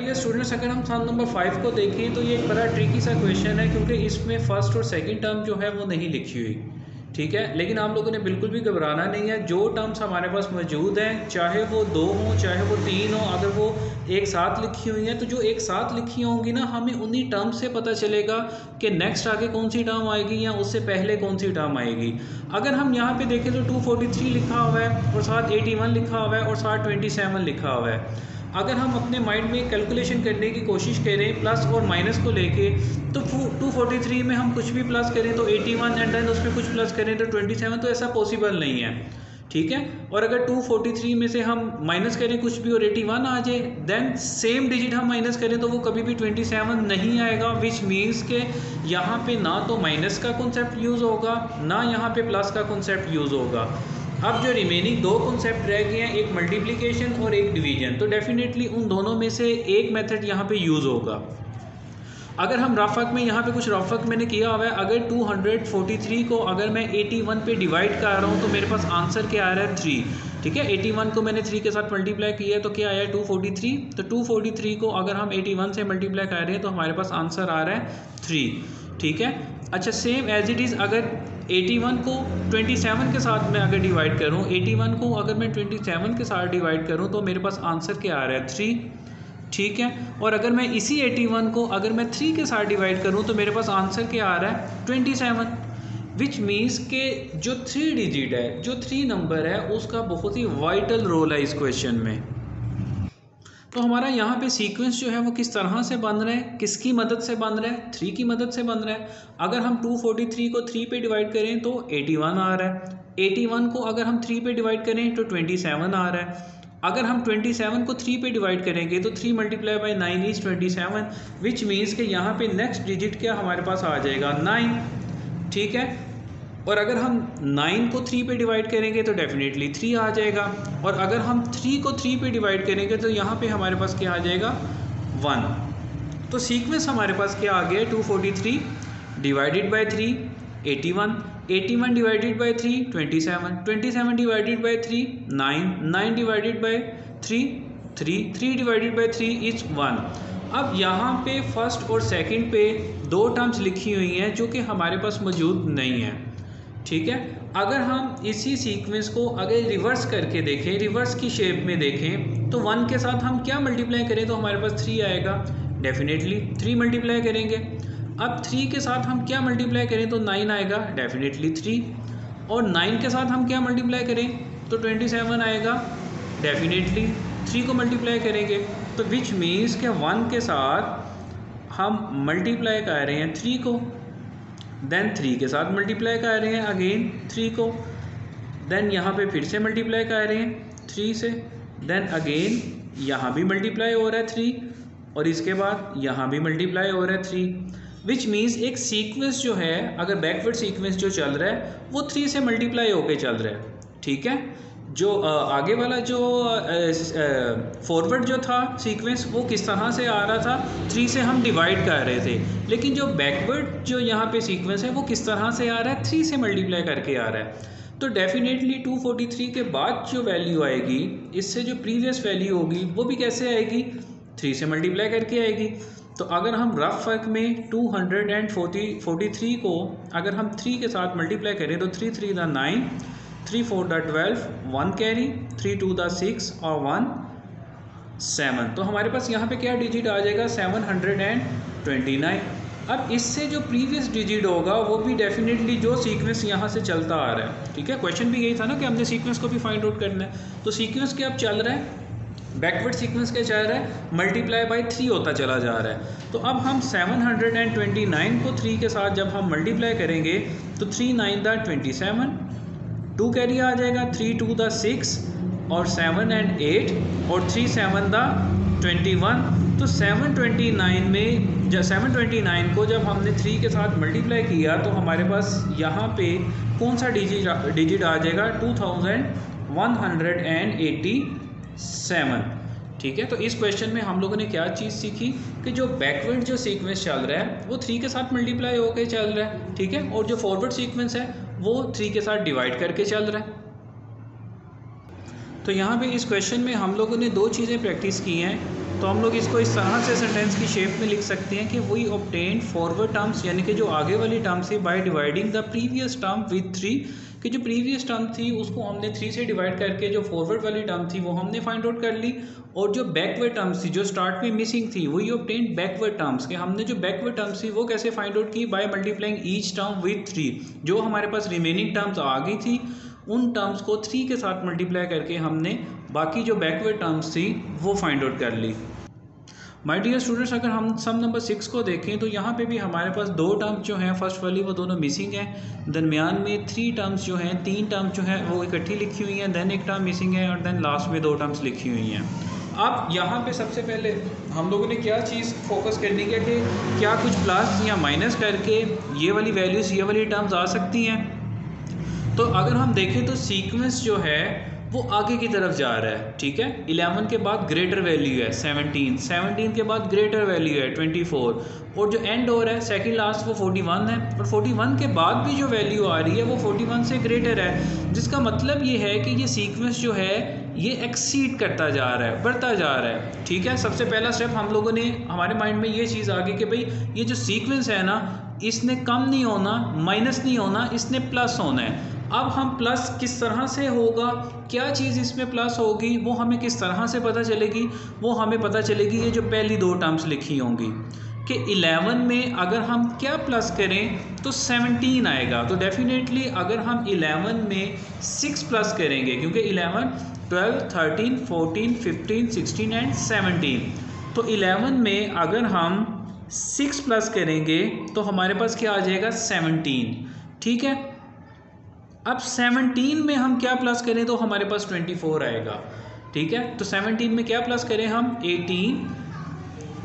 Dear students, अगर हम सम number 5 को देखें तो ये एक बड़ा ट्रिकी सा क्वेश्चन है, क्योंकि इसमें फर्स्ट और सेकंड टर्म जो है वो नहीं लिखी हुई। ठीक है, लेकिन आप लोगों ने बिल्कुल भी घबराना नहीं है। जो टर्म्स हमारे पास मौजूद हैं, चाहे वो 2 हों चाहे वो 3 हों, अगर वो एक साथ लिखी हुई हैं तो जो एक साथ लिखी होंगी ना, हमें उन्हीं टर्म्स से पता चलेगा कि नेक्स्ट आगे कौन सी टर्म आएगी या उससे पहले कौन सी टर्म आएगी। अगर हम यहाँ पे देखें तो 243 लिखा हुआ है और साथ 81 लिखा हुआ है और साथ 27 लिखा हुआ है। अगर हम अपने माइंड में कैलकुलेशन करने की कोशिश करें प्लस और माइनस को लेके, तो 243 में हम कुछ भी प्लस करें तो 81 एंड देन उसमें कुछ प्लस करें तो 27, तो ऐसा पॉसिबल नहीं है। ठीक है, और अगर 243 में से हम माइनस करें कुछ भी और 81 आ जाए, देन सेम डिजिट हम माइनस करें तो वो कभी भी 27 नहीं आएगा। विच मीन्स के यहाँ पे ना तो माइनस का कॉन्सेप्ट यूज़ होगा ना यहाँ पे प्लस का कॉन्सेप्ट यूज़ होगा। अब जो रिमेनिंग दो कॉन्सेप्ट रह गए हैं, एक मल्टीप्लिकेशन और एक डिवीजन, तो डेफिनेटली उन दोनों में से एक मेथड यहाँ पे यूज़ होगा। अगर हम रफक में यहाँ पे कुछ रफक मैंने किया हुआ है, अगर 243 को अगर मैं 81 पे डिवाइड कर रहा हूँ तो मेरे पास आंसर क्या आ रहा है 3। ठीक है, 81 को मैंने 3 के साथ मल्टीप्लाई किया है तो क्या आया 243। तो 243 को अगर हम 81 से मल्टीप्लाई कर रहे हैं तो हमारे पास आंसर आ रहा है 3। ठीक है, अच्छा सेम एज इट इज़ अगर 81 को 27 के साथ मैं अगर डिवाइड करूं, 81 को अगर मैं 27 के साथ डिवाइड करूं तो मेरे पास आंसर क्या आ रहा है 3। ठीक है, और अगर मैं इसी 81 को अगर मैं 3 के साथ डिवाइड करूं तो मेरे पास आंसर क्या आ रहा है 27। विच मीन्स के जो 3 डिजिट है, जो 3 नंबर है, उसका बहुत ही वाइटल रोल है इस क्वेश्चन में। तो हमारा यहाँ पे सीक्वेंस जो है वो किस तरह से बन रहा है, किसकी मदद से बन रहा है, 3 की मदद से बन रहा है। अगर हम 243 को 3 पे डिवाइड करें तो 81 आ रहा है। 81 को अगर हम 3 पे डिवाइड करें तो 27 आ रहा है। अगर हम 27 को 3 पे डिवाइड करेंगे तो 3 multiply by 9 is 27, which means के यहाँ पे नेक्स्ट डिजिट क्या हमारे पास आ जाएगा 9। ठीक है, और अगर हम 9 को 3 पे डिवाइड करेंगे तो डेफिनेटली 3 आ जाएगा, और अगर हम 3 को 3 पे डिवाइड करेंगे तो यहाँ पे हमारे पास क्या आ जाएगा 1। तो सीक्वेंस हमारे पास क्या आ गया 243 divided by 3 81, 81 divided by 3 27, 27 divided by 3 9, 9 divided by 3 3, 3 divided by 3 is 1। अब यहाँ पे फर्स्ट और सेकंड पे दो टर्म्स लिखी हुई हैं जो कि हमारे पास मौजूद नहीं है। ठीक है, अगर हम इसी सीक्वेंस को अगर रिवर्स करके देखें, रिवर्स की शेप में देखें, तो 1 के साथ हम क्या मल्टीप्लाई करें तो हमारे पास 3 आएगा, डेफिनेटली 3 मल्टीप्लाई करेंगे। अब 3 के साथ हम क्या मल्टीप्लाई करें तो 9 आएगा, डेफिनेटली 3। और 9 के साथ हम क्या मल्टीप्लाई करें तो 27 आएगा, डेफिनेटली 3 को मल्टीप्लाई करेंगे। तो विच मीन्स के 1 के साथ हम मल्टीप्लाई कर रहे हैं 3 को, देन 3 के साथ मल्टीप्लाई कर रहे हैं अगेन 3 को, देन यहाँ पे फिर से मल्टीप्लाई कर रहे हैं 3 से, देन अगेन यहाँ भी मल्टीप्लाई हो रहा है 3, और इसके बाद यहाँ भी मल्टीप्लाई हो रहा है 3। विच मीन्स एक सीक्वेंस जो है, अगर बैकवर्ड सीक्वेंस जो चल रहा है वो 3 से मल्टीप्लाई होके चल रहा है। ठीक है, जो आगे वाला जो फॉरवर्ड जो था सीक्वेंस वो किस तरह से आ रहा था 3 से हम डिवाइड कर रहे थे, लेकिन जो बैकवर्ड जो यहाँ पे सीक्वेंस है वो किस तरह से आ रहा है 3 से मल्टीप्लाई करके आ रहा है। तो डेफिनेटली 243 के बाद जो वैल्यू आएगी, इससे जो प्रीवियस वैल्यू होगी वो भी कैसे आएगी 3 से मल्टीप्लाई करके आएगी। तो अगर हम रफ वर्क में 243 को अगर हम 3 के साथ मल्टीप्लाई करें तो 3 3 द 9, 3 4 द 12, 1 कैरी, 3 2 द 6 और 1 7। तो हमारे पास यहाँ पे क्या डिजिट आ जाएगा 729। अब इससे जो प्रीवियस डिजिट होगा वो भी डेफिनेटली जो सीक्वेंस यहाँ से चलता आ रहा है। ठीक है, क्वेश्चन भी यही था ना कि हमने सीक्वेंस को भी फाइंड आउट करना है। तो सीक्वेंस क्या अब चल रहा है, बैकवर्ड सीक्वेंस क्या चल रहा है, मल्टीप्लाई बाई 3 होता चला जा रहा है। तो अब हम 729 को 3 के साथ जब हम मल्टीप्लाई करेंगे तो 3 9 द 27, 2 कैरी आ जाएगा, 3 2 द 6 और 7 एंड 8 और 3 7 द 21। तो 729 में जब 729 को जब हमने 3 के साथ मल्टीप्लाई किया तो हमारे पास यहाँ पे कौन सा डिजिट आ जाएगा 2187। ठीक है, तो इस क्वेश्चन में हम लोगों ने क्या चीज़ सीखी कि जो बैकवर्ड जो सीक्वेंस चल रहा है वो 3 के साथ मल्टीप्लाई होकर चल रहा है। ठीक है, और जो फॉरवर्ड सीक्वेंस है वो 3 के साथ डिवाइड करके चल रहा है। तो यहाँ पे इस क्वेश्चन में हम लोगों ने दो चीज़ें प्रैक्टिस की हैं। तो हम लोग इसको इस तरह से सेंटेंस की शेप में लिख सकते हैं कि वी ऑब्टेन्ड फॉरवर्ड टर्म्स, यानी कि जो आगे वाली टर्म थी, by dividing the previous term with 3, कि जो प्रीवियस टर्म थी उसको हमने 3 से डिवाइड करके जो फॉरवर्ड वाली टर्म थी वो हमने फाइंड आउट कर ली, और जो बैकवर्ड टर्म्स थी जो स्टार्ट में मिसिंग थी वी ऑब्टेन्ड बैकवर्ड टर्म्स, कि हमने जो बैकवर्ड टर्म्स थी वो कैसे फाइंड आउट की, by multiplying each term with 3, जो हमारे पास रिमेनिंग टर्म्स आ गई थी उन टर्म्स को 3 के साथ मल्टीप्लाई करके हमने बाकी जो बैकवर्ड टर्म्स थी वो फाइंड आउट कर ली। माय डियर स्टूडेंट्स, अगर हम सम नंबर 6 को देखें तो यहाँ पे भी हमारे पास 2 टर्म्स जो हैं फर्स्ट वाली वो दोनों मिसिंग हैं, दरमियान में 3 टर्म्स जो हैं 3 टर्म्स जो है वो इकट्ठी लिखी हुई हैं, देन एक टर्म मिसिंग है और देन लास्ट में 2 टर्म्स लिखी हुई हैं। अब यहाँ पे सबसे पहले हम लोगों ने क्या चीज़ फोकस करनी है कि क्या कुछ प्लस या माइनस करके ये वाली वैल्यूज़ ये वाली टर्म्स आ सकती हैं। तो अगर हम देखें तो सीक्वेंस जो है वो आगे की तरफ जा रहा है, ठीक है। 11 के बाद ग्रेटर वैल्यू है 17, 17 के बाद ग्रेटर वैल्यू है 24, और जो एंड हो रहा है सेकंड लास्ट वो 41 है, और 41 के बाद भी जो वैल्यू आ रही है वो 41 से ग्रेटर है, जिसका मतलब ये है कि ये सीक्वेंस जो है ये एक्सीड करता जा रहा है, बढ़ता जा रहा है, ठीक है। सबसे पहला स्टेप हम लोगों ने हमारे माइंड में ये चीज़ आ गई कि भाई ये जो सीक्वेंस है ना इसने कम नहीं होना, माइनस नहीं होना, इसने प्लस होना है। अब हम प्लस किस तरह से होगा, क्या चीज़ इसमें प्लस होगी वो हमें किस तरह से पता चलेगी, वो हमें पता चलेगी ये जो पहली 2 टर्म्स लिखी होंगी कि 11 में अगर हम क्या प्लस करें तो 17 आएगा। तो डेफिनेटली अगर हम 11 में 6 प्लस करेंगे, क्योंकि 11 12 13 14 15 16 एंड 17, तो 11 में अगर हम 6 प्लस करेंगे तो हमारे पास क्या आ जाएगा 17, ठीक है। अब 17 में हम क्या प्लस करें तो हमारे पास 24 आएगा, ठीक है। तो 17 में क्या प्लस करें हम 18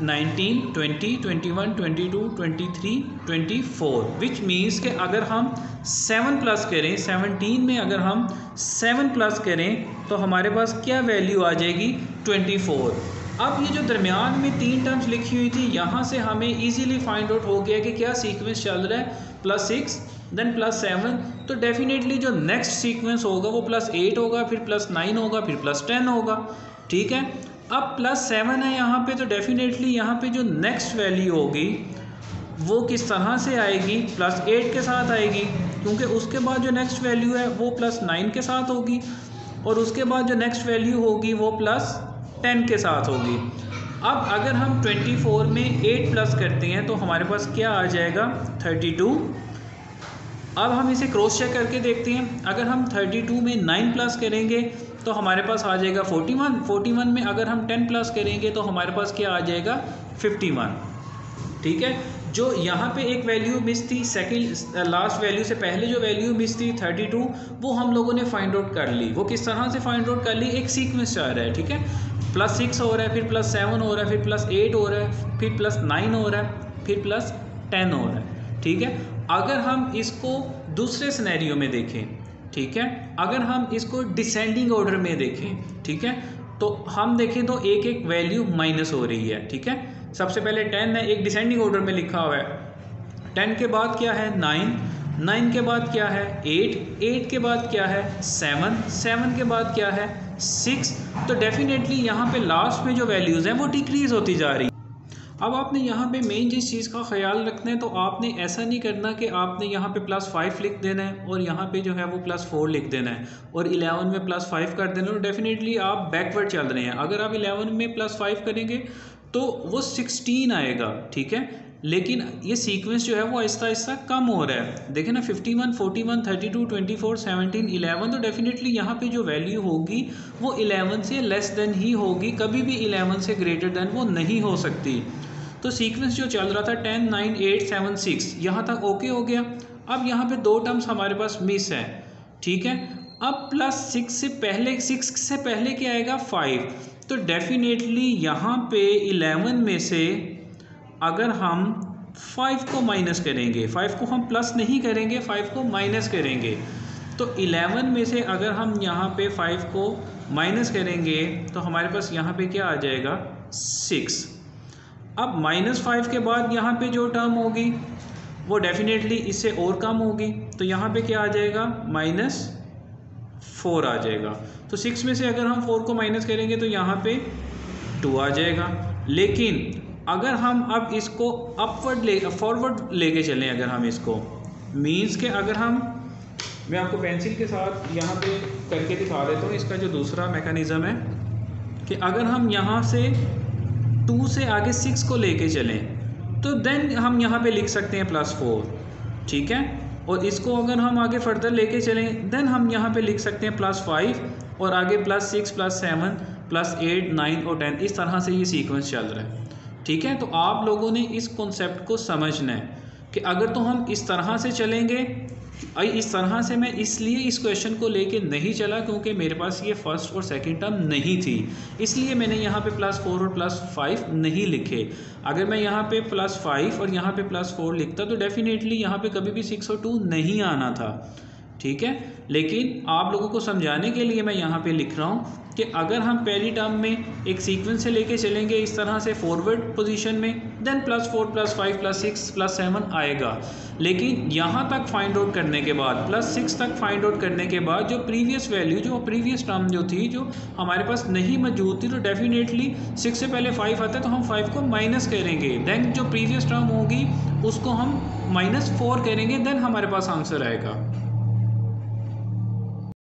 19 20 21 22 23 24, विच मीन्स कि अगर हम 7 प्लस करें 17 में अगर हम 7 प्लस करें तो हमारे पास क्या वैल्यू आ जाएगी 24। अब ये जो दरमियान में 3 टर्म्स लिखी हुई थी यहाँ से हमें इजीली फाइंड आउट हो गया कि क्या सीक्वेंस चल रहा है, +6 देन +7, तो डेफिनेटली जो नेक्स्ट सीक्वेंस होगा वो +8 होगा, फिर +9 होगा, फिर +10 होगा, ठीक है। अब +7 है यहाँ पे, तो डेफिनेटली यहाँ पे जो नेक्स्ट वैल्यू होगी वो किस तरह से आएगी, +8 के साथ आएगी, क्योंकि उसके बाद जो नेक्स्ट वैल्यू है वो +9 के साथ होगी, और उसके बाद जो नेक्स्ट वैल्यू होगी वो +10 के साथ होगी। अब अगर हम 24 में 8 प्लस करते हैं तो हमारे पास क्या आ जाएगा 32। अब हम इसे क्रॉस चेक करके देखते हैं, अगर हम 32 में 9 प्लस करेंगे तो हमारे पास आ जाएगा 41, 41 में अगर हम 10 प्लस करेंगे तो हमारे पास क्या आ जाएगा 51, ठीक है। जो यहाँ पे एक वैल्यू मिस थी, सेकंड लास्ट वैल्यू से पहले जो वैल्यू मिस थी 32, वो हम लोगों ने फाइंड आउट कर ली। वो किस तरह से फाइंड आउट कर ली, एक सीक्वेंस आ रहा है, ठीक है। +6 हो रहा है, फिर +7 हो रहा है, फिर +8 हो रहा है, फिर +9 हो रहा है, फिर +10 हो रहा है, ठीक है। अगर हम इसको दूसरे सिनेरियो में देखें, ठीक है, अगर हम इसको डिसेंडिंग ऑर्डर में देखें, ठीक है, तो हम देखें तो एक एक वैल्यू माइनस हो रही है, ठीक है। सबसे पहले 10 है, एक डिसेंडिंग ऑर्डर में लिखा हुआ है, 10 के बाद क्या है 9, 9 के बाद क्या है 8, 8 के बाद क्या है 7, 7 के बाद क्या है 6, तो डेफिनेटली यहाँ पे लास्ट में जो वैल्यूज़ हैं वो डिक्रीज़ होती जा रही है। अब आपने यहाँ पे मेन जिस चीज़ का ख्याल रखना है, तो आपने ऐसा नहीं करना कि आपने यहाँ पे +5 लिख देना है और यहाँ पे जो है वो +4 लिख देना है और 11 में +5 कर देना है, और डेफिनेटली आप बैकवर्ड चल रहे हैं। अगर आप 11 में +5 करेंगे तो वो 16 आएगा, ठीक है, लेकिन ये सीक्वेंस जो है वो आहिस्ता आहिस्ता कम हो रहा है। देखें ना 51, 41, 32, 24, 17, 11, तो डेफिनेटली यहाँ पे जो वैल्यू होगी वो 11 से लेस देन ही होगी, कभी भी 11 से ग्रेटर देन वो नहीं हो सकती। तो सीक्वेंस जो चल रहा था 10, 9, 8, 7, 6 यहाँ तक ओके हो गया। अब यहाँ पे 2 टर्म्स हमारे पास मिस है, ठीक है। अब +6 से पहले, 6 से पहले क्या आएगा 5, तो डेफिनेटली यहाँ पे 11 में से अगर हम 5 को माइनस करेंगे, 5 को हम प्लस नहीं करेंगे, 5 को माइनस करेंगे, तो 11 में से अगर हम यहाँ पे 5 को माइनस करेंगे तो हमारे पास यहाँ पे क्या आ जाएगा 6। अब -5 के बाद यहाँ पे जो टर्म होगी वो डेफिनेटली इससे और कम होगी, तो यहाँ पे क्या आ जाएगा -4 आ जाएगा। तो 6 में से अगर हम 4 को माइनस करेंगे तो यहाँ पे 2 आ जाएगा, लेकिन अगर हम अब इसको फॉरवर्ड लेके चलें, अगर हम इसको मीन्स के अगर हम, मैं आपको पेंसिल के साथ यहाँ पे करके दिखा देता हूँ इसका जो दूसरा मैकेनिज़्म है कि अगर हम यहाँ से 2 से आगे 6 को लेके चलें तो देन हम यहाँ पे लिख सकते हैं +4, ठीक है। और इसको अगर हम आगे फर्दर लेके चलें देन हम यहाँ पे लिख सकते हैं +5 और आगे +6 +7 +8 9 और 10, इस तरह से ये सीक्वेंस चल रहा है, ठीक है। तो आप लोगों ने इस कॉन्सेप्ट को समझना है कि अगर तो हम इस तरह से चलेंगे, इस तरह से मैं इसलिए इस क्वेश्चन को लेके नहीं चला क्योंकि मेरे पास ये फर्स्ट और सेकंड टर्म नहीं थी, इसलिए मैंने यहाँ पे +4 और +5 नहीं लिखे। अगर मैं यहाँ पे +5 और यहाँ पे +4 लिखता तो डेफिनेटली यहाँ पे कभी भी 6 और 2 नहीं आना था, ठीक है। लेकिन आप लोगों को समझाने के लिए मैं यहाँ पे लिख रहा हूँ कि अगर हम पहली टर्म में एक सीक्वेंस से लेके चलेंगे इस तरह से फॉरवर्ड पोजीशन में, देन +4 +5 +6 +7 आएगा। लेकिन यहाँ तक फाइंड आउट करने के बाद, +6 तक फाइंड आउट करने के बाद जो प्रीवियस वैल्यू, जो प्रीवियस टर्म जो थी, जो हमारे पास नहीं मौजूद थी, तो डेफिनेटली 6 से पहले 5 आता है तो हम 5 को माइनस करेंगे, देन जो प्रीवियस टर्म होगी उसको हम -4 करेंगे, देन हमारे पास आंसर आएगा।